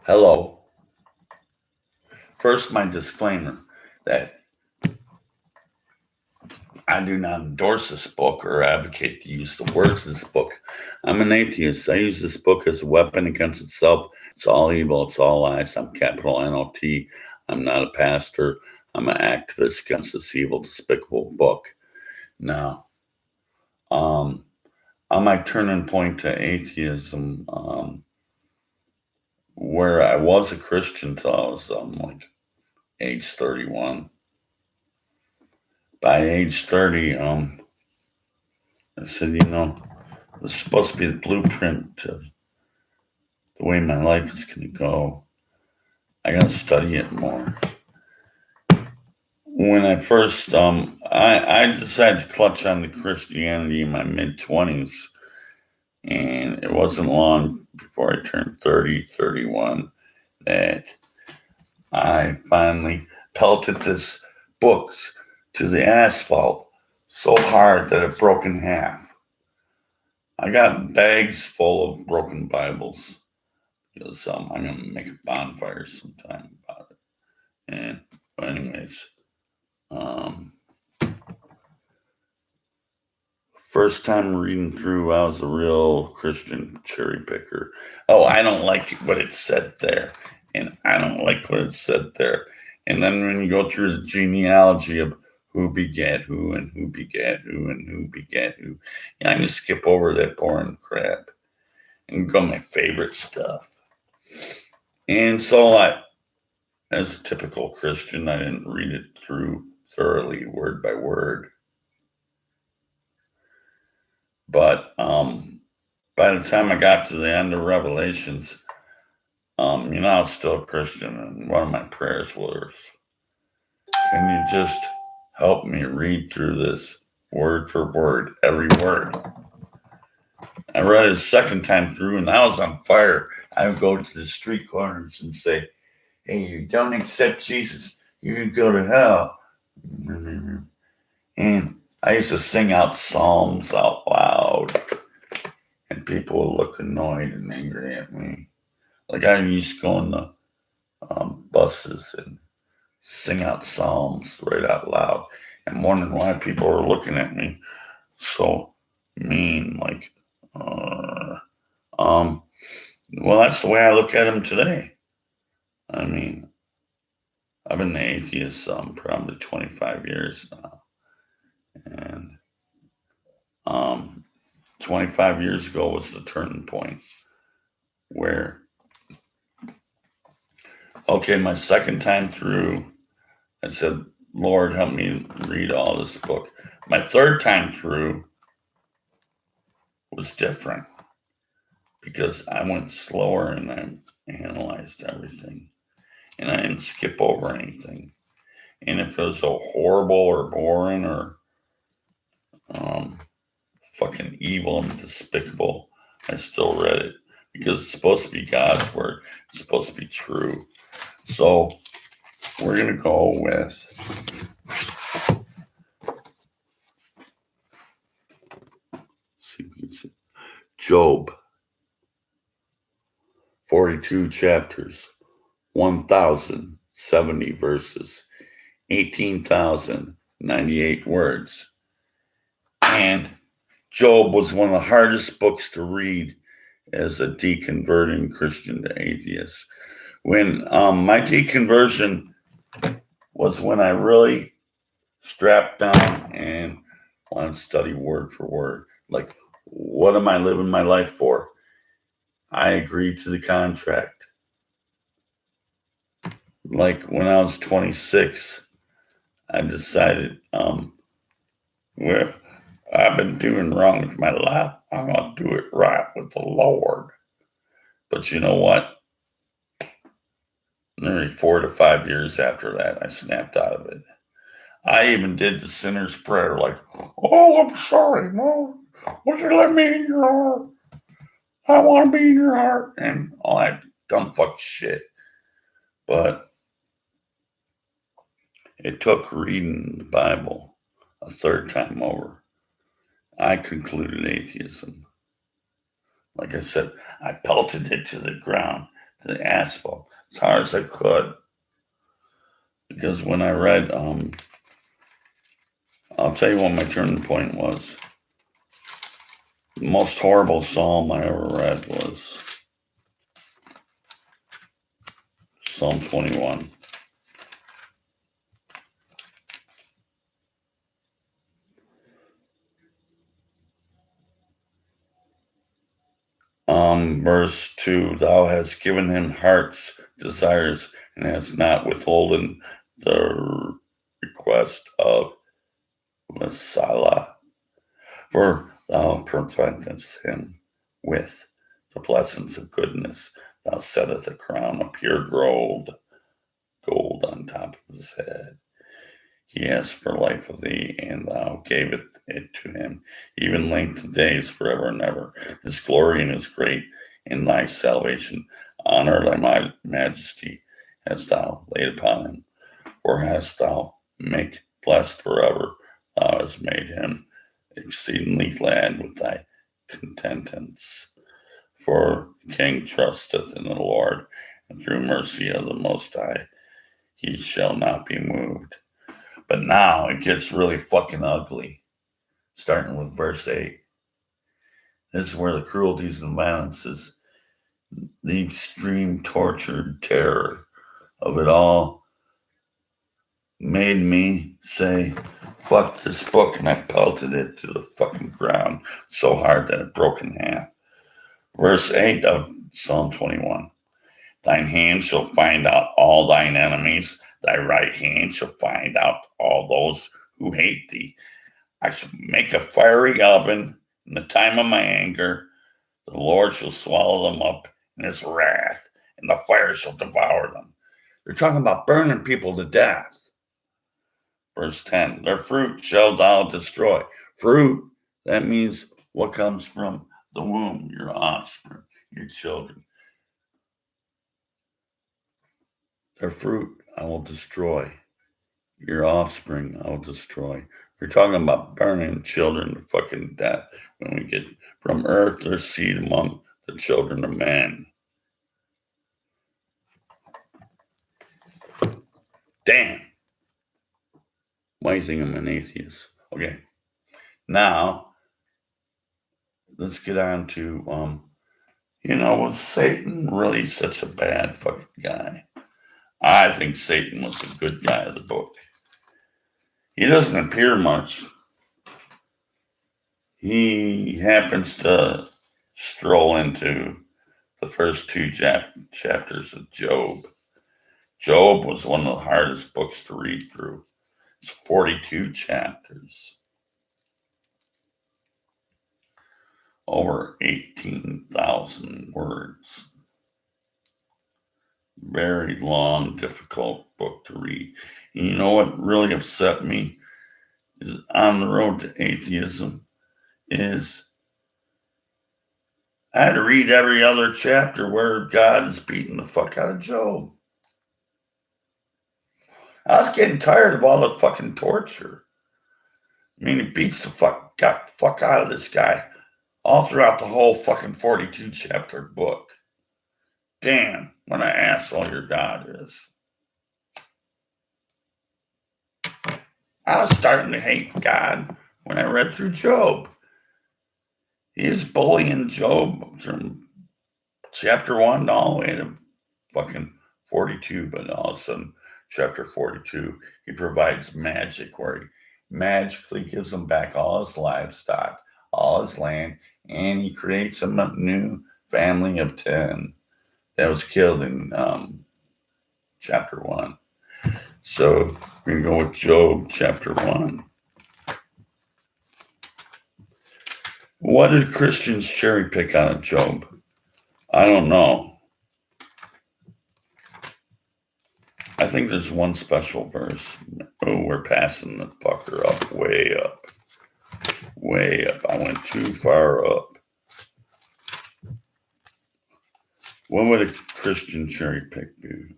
Hello. First, my disclaimer that I do not endorse this book or advocate the use of words in this book. I'm an atheist. I use this book as a weapon against itself. It's all evil. It's all lies. I'm capital NOT. I'm not a pastor. I'm an activist against this evil, despicable book. Now, um, on my turning point to atheism, where I was a Christian till I was like age 31. By age 30, I said, this is supposed to be the blueprint to the way my life is going to go. I got to study it more. When I first, I decided to clutch on to Christianity in my mid 20s, and it wasn't long before I turned 30, 31 that I finally pelted this book to the asphalt so hard that it broke in half. I got bags full of broken Bibles because I'm going to make a bonfire sometime about it. And, but anyways, um, first time reading through, I was a real Christian cherry picker. Oh, I don't like what it said there. And I don't like what it said there. And then when you go through the genealogy of who begat who and who begat who and who begat who, I'm going to skip over that boring crap and go my favorite stuff. And so as a typical Christian, I didn't read it through thoroughly, word by word. But by the time I got to the end of Revelations, I was still a Christian, and one of my prayers was, can you just help me read through this word for word, every word? I read it a second time through, and I was on fire. I would go to the street corners and say, hey, you don't accept Jesus, you can go to hell. And I used to sing out psalms out loud, and people would look annoyed and angry at me. Like I used to go on the buses and sing out psalms right out loud, and wondering why people were looking at me so mean. Like, well, that's the way I look at them today. I mean, I've been an atheist probably 25 years now. And 25 years ago was the turning point where, okay, my second time through, I said, Lord, help me read all this book. My third time through was different because I went slower and I analyzed everything and I didn't skip over anything. And if it was so horrible or boring or fucking evil and despicable, I still read it because it's supposed to be God's word. It's supposed to be true. So we're going to go with Job. 42 chapters, 1,070 verses, 18,098 words. And Job was one of the hardest books to read as a deconverting Christian to atheist. When my deconversion was when I really strapped down and wanted to study word for word. Like, what am I living my life for? I agreed to the contract. Like when I was 26, I decided, well, I've been doing wrong with my life. I'm going to do it right with the Lord. But you know what? Nearly 4 to 5 years after that, I snapped out of it. I even did the sinner's prayer, like, oh, I'm sorry, Lord. Would you let me in your heart? I want to be in your heart. And all that dumb fuck shit. But it took reading the Bible a third time over. I concluded atheism. Like I said, I pelted it to the ground. the asphalt as hard as I could. Because when I read, I'll tell you what my turning point was. The most horrible psalm I ever read was Psalm 21. Verse 2, thou hast given him heart's desires and hast not withholden the request of Messiah. For thou preventest him with the blessings of goodness. Thou settest a crown of pure gold on top of his head. He asked for life of thee, and thou gavest it to him, even length of days forever and ever. His glory and his great in thy salvation. Honor thy majesty hast thou laid upon him. Or hast thou make blessed forever? Thou hast made him exceedingly glad with thy contentance. For the king trusteth in the Lord, and through mercy of the Most High he shall not be moved. But now it gets really fucking ugly, starting with verse 8. This is where the cruelties and violences, the extreme torture, terror of it all made me say, fuck this book, and I pelted it to the fucking ground so hard that it broke in half. Verse 8 of Psalm 21. Thine hand shall find out all thine enemies. Thy right hand shall find out all those who hate thee. I shall make a fiery oven in the time of my anger. The Lord shall swallow them up in his wrath, and the fire shall devour them. They're talking about burning people to death. Verse 10, their fruit shall thou destroy. Fruit, that means what comes from the womb, your offspring, your children. Their fruit I will destroy. Your offspring I will destroy. We're talking about burning children to fucking death when we get from earth their seed among the children of man. Damn. Why do you think I'm an atheist? Okay. Now, let's get on to, was Satan really such a bad fucking guy? I think Satan was a good guy of the book. He doesn't appear much. He happens to stroll into the first two chapters of Job. Job was one of the hardest books to read through. It's 42 chapters. Over 18,000 words. Very long, difficult book to read. And you know what really upset me is on the road to atheism is I had to read every other chapter where God is beating the fuck out of Job. I was getting tired of all the fucking torture. I mean, he beats got the fuck out of this guy all throughout the whole fucking 42 chapter book. Damn, what an asshole your God is. I was starting to hate God when I read through Job. He is bullying Job from chapter 1 all the way to fucking 42, but all of a sudden, chapter 42, he provides magic where he magically gives him back all his livestock, all his land, and he creates a new family of 10 that was killed in chapter 1. So we're going to go with Job chapter 1. What did Christians cherry pick out of Job? I don't know. I think there's one special verse. Oh, we're passing the fucker up, way up. Way up. I went too far up. What would a Christian cherry pick do?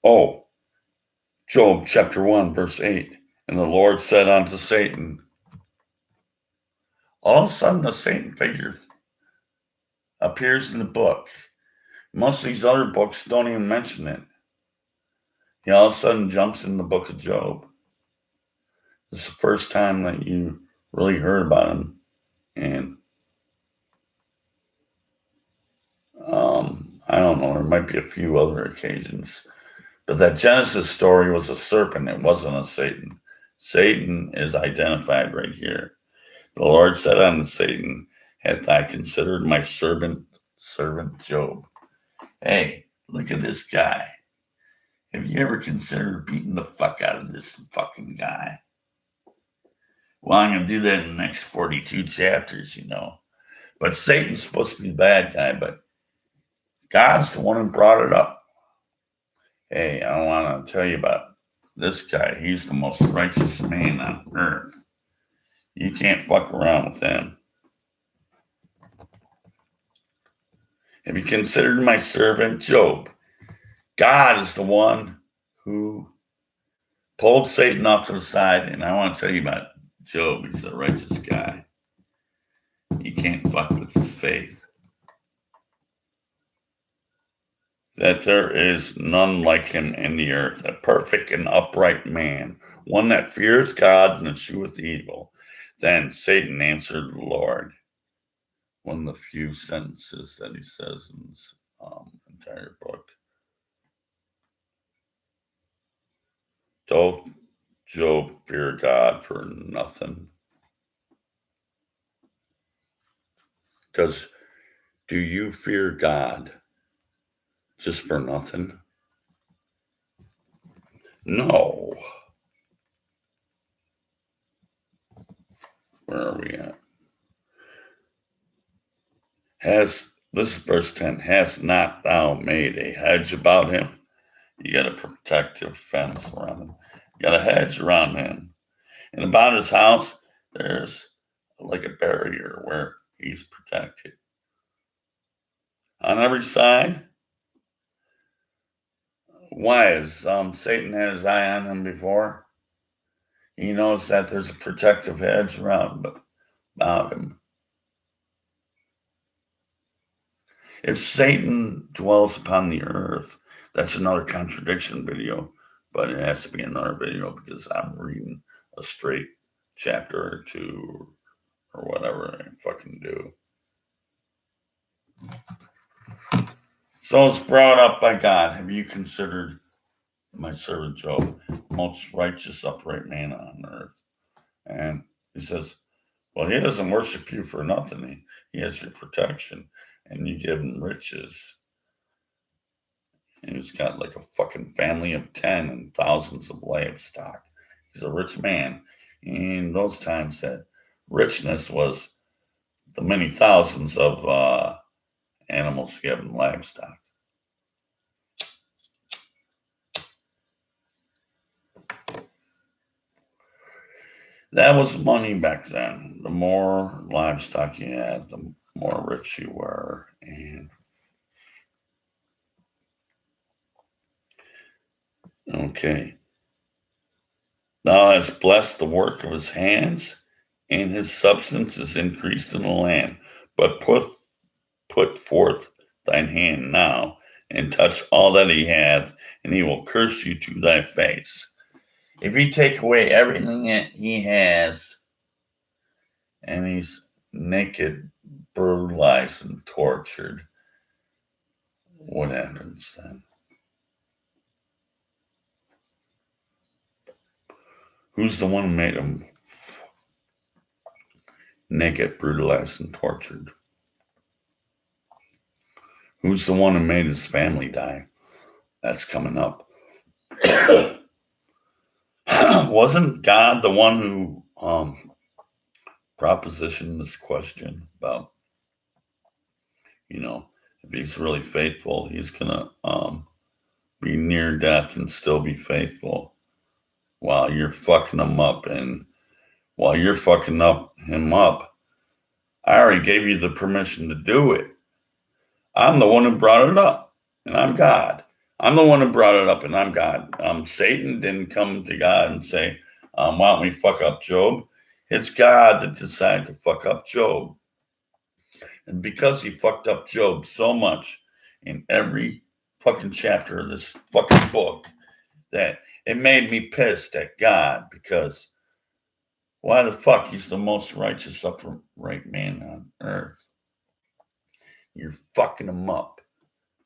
Oh, Job chapter 1, verse 8. And the Lord said unto Satan, all of a sudden the Satan figure appears in the book. Most of these other books don't even mention it. He all of a sudden jumps in the book of Job. This is the first time that you really heard about him. And I don't know, there might be a few other occasions. But that Genesis story was a serpent. It wasn't a Satan. Satan is identified right here. The Lord said unto Satan, hath I considered my servant Job? Hey, look at this guy. Have you ever considered beating the fuck out of this fucking guy? Well, I'm going to do that in the next 42 chapters, you know. But Satan's supposed to be the bad guy, but God's the one who brought it up. Hey, I want to tell you about this guy. He's the most righteous man on earth. You can't fuck around with him. Have you considered my servant Job? God is the one who pulled Satan off to the side, and I want to tell you about Job. He's a righteous guy. You can't fuck with his faith. That there is none like him in the earth, a perfect and upright man, one that fears God and escheweth evil. Then Satan answered the Lord. One of the few sentences that he says in this entire book. Don't Job fear God for nothing? Because do you fear God just for nothing? No. Where are we at? This is verse 10. Hast not thou made a hedge about him? You got a protective fence around him. You got a hedge around him. And about his house, there's like a barrier where he's protected. On every side, why is Satan had his eye on him before? He knows that there's a protective hedge around about him. If Satan dwells upon the earth, that's another contradiction video, but it has to be another video because I'm reading a straight chapter or two or whatever I fucking do. So it's brought up by God. Have you considered my servant Job, most righteous, upright man on earth? And he says, well, he doesn't worship you for nothing. He has your protection, and you give him riches. And he's got like a fucking family of 10 and thousands of livestock. He's a rich man. In those times, that richness was the many thousands of animals given livestock. That was money back then. The more livestock you had, the more rich you were. And okay. Thou hast blessed the work of his hands, and his substance is increased in the land. But put forth thine hand now, and touch all that he hath, and he will curse you to thy face. If you take away everything that he has, and he's naked, brutalized, and tortured, what happens then? Who's the one who made him naked, brutalized, and tortured? Who's the one who made his family die? That's coming up. Wasn't God the one who propositioned this question about, if he's really faithful, he's gonna be near death and still be faithful while you're fucking him up. And while you're fucking him up, I already gave you the permission to do it. I'm the one who brought it up, and I'm God. I'm the one who brought it up, and I'm God. Satan didn't come to God and say, why don't we fuck up Job? It's God that decided to fuck up Job. And because he fucked up Job so much in every fucking chapter of this fucking book, that it made me pissed at God, because why the fuck he's the most righteous, upright man on earth? You're fucking him up.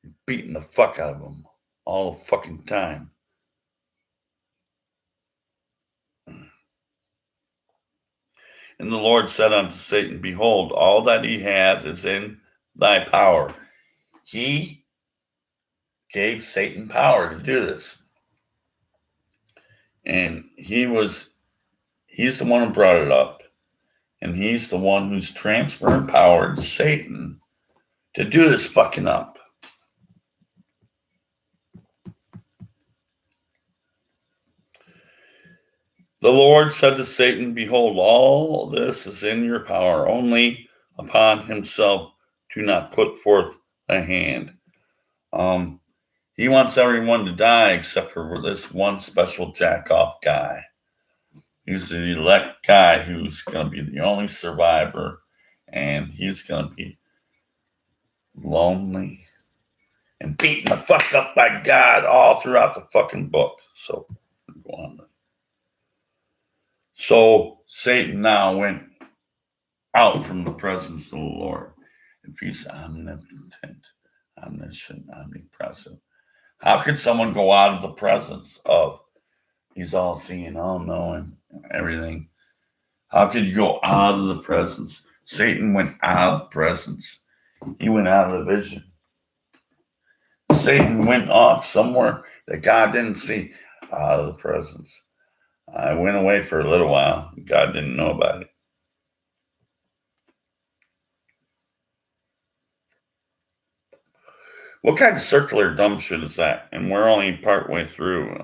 You're beating the fuck out of him all the fucking time. And the Lord said unto Satan, behold, all that he hath is in thy power. He gave Satan power to do this. And he's the one who brought it up. And he's the one who's transferring power to Satan to do this fucking up. The Lord said to Satan, behold, all this is in your power, only upon himself do not put forth a hand. He wants everyone to die except for this one special jack-off guy. He's the elect guy who's going to be the only survivor, and he's going to be lonely and beaten the fuck up by God all throughout the fucking book. So, go on. So Satan now went out from the presence of the Lord. If he's omnipotent, omniscient, omnipresent, how could someone go out of the presence of, he's all seeing, all knowing, everything? How could you go out of the presence? Satan went out of the presence. He went out of the vision. Satan went off somewhere that God didn't see, out of the presence. I went away for a little while. God didn't know about it. What kind of circular dumb shit is that? And we're only partway through.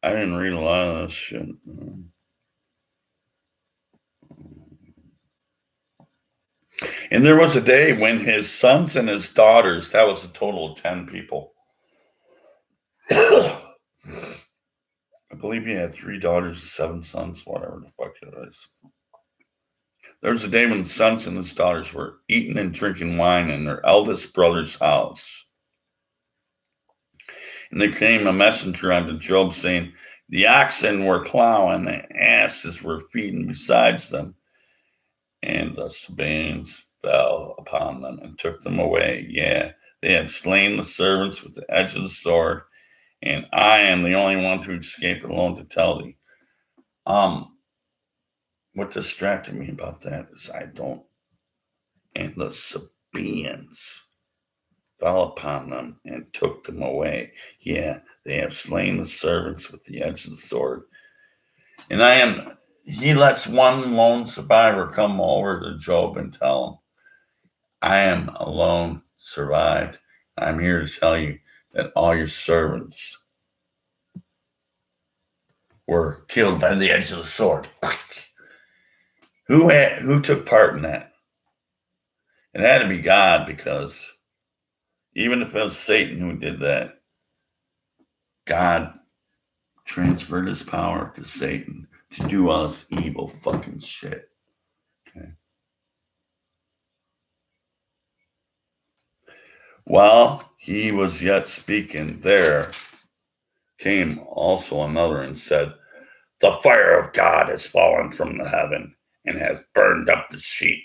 I didn't read a lot of this shit. And there was a day when his sons and his daughters, that was a total of 10 people. I believe he had 3 daughters, 7 sons, whatever the fuck it is. There was a day when the sons and his daughters were eating and drinking wine in their eldest brother's house. And there came a messenger unto Job, saying, the oxen were plowing, the asses were feeding besides them. And the Sabaeans fell upon them and took them away. Yeah, they have slain the servants with the edge of the sword, and I am the only one to escape alone to tell thee. What distracted me about that is and the Sabaeans fell upon them and took them away. Yeah, they have slain the servants with the edge of the sword. And he lets one lone survivor come over to Job and tell him, I am alone, survived. I'm here to tell you that all your servants were killed by the edge of the sword. Who took part in that? It had to be God, because even if it was Satan who did that, God transferred his power to Satan to do all this evil fucking shit. Okay. While he was yet speaking, there came also another and said, the fire of God has fallen from the heaven and has burned up the sheep.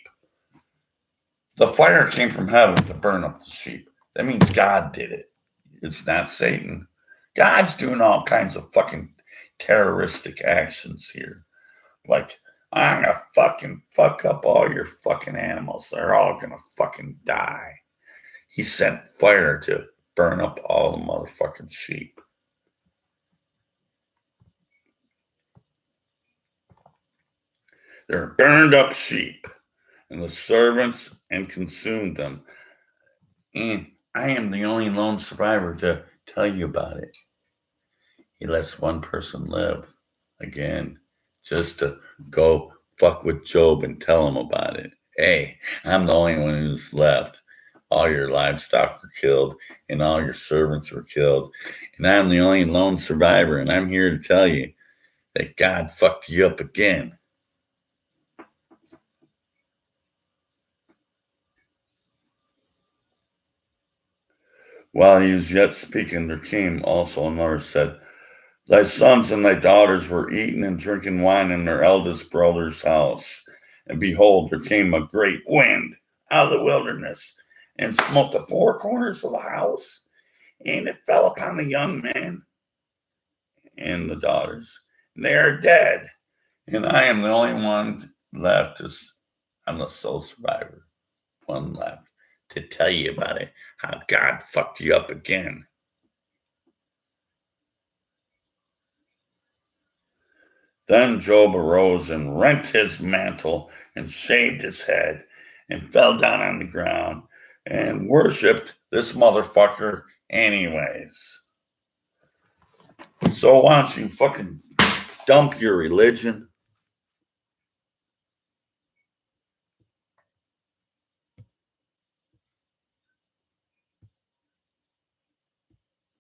The fire came from heaven to burn up the sheep. That means God did it. It's not Satan. God's doing all kinds of fucking terroristic actions here. Like, I'm gonna fucking fuck up all your fucking animals. They're all gonna fucking die. He sent fire to burn up all the motherfucking sheep. They're burned up sheep, and the servants and consumed them. And I am the only lone survivor to tell you about it. He lets one person live, again, just to go fuck with Job and tell him about it. Hey, I'm the only one who's left. All your livestock were killed, and all your servants were killed. And I'm the only lone survivor, and I'm here to tell you that God fucked you up again. While he was yet speaking, there came also another said, thy sons and thy daughters were eating and drinking wine in their eldest brother's house. And behold, there came a great wind out of the wilderness and smote the four corners of the house, and it fell upon the young men and the daughters. And they are dead. And I am the only one left. I'm the sole survivor. One left to tell you about it. How God fucked you up again. Then Job arose and rent his mantle and shaved his head and fell down on the ground and worshiped this motherfucker anyways. So why don't you fucking dump your religion,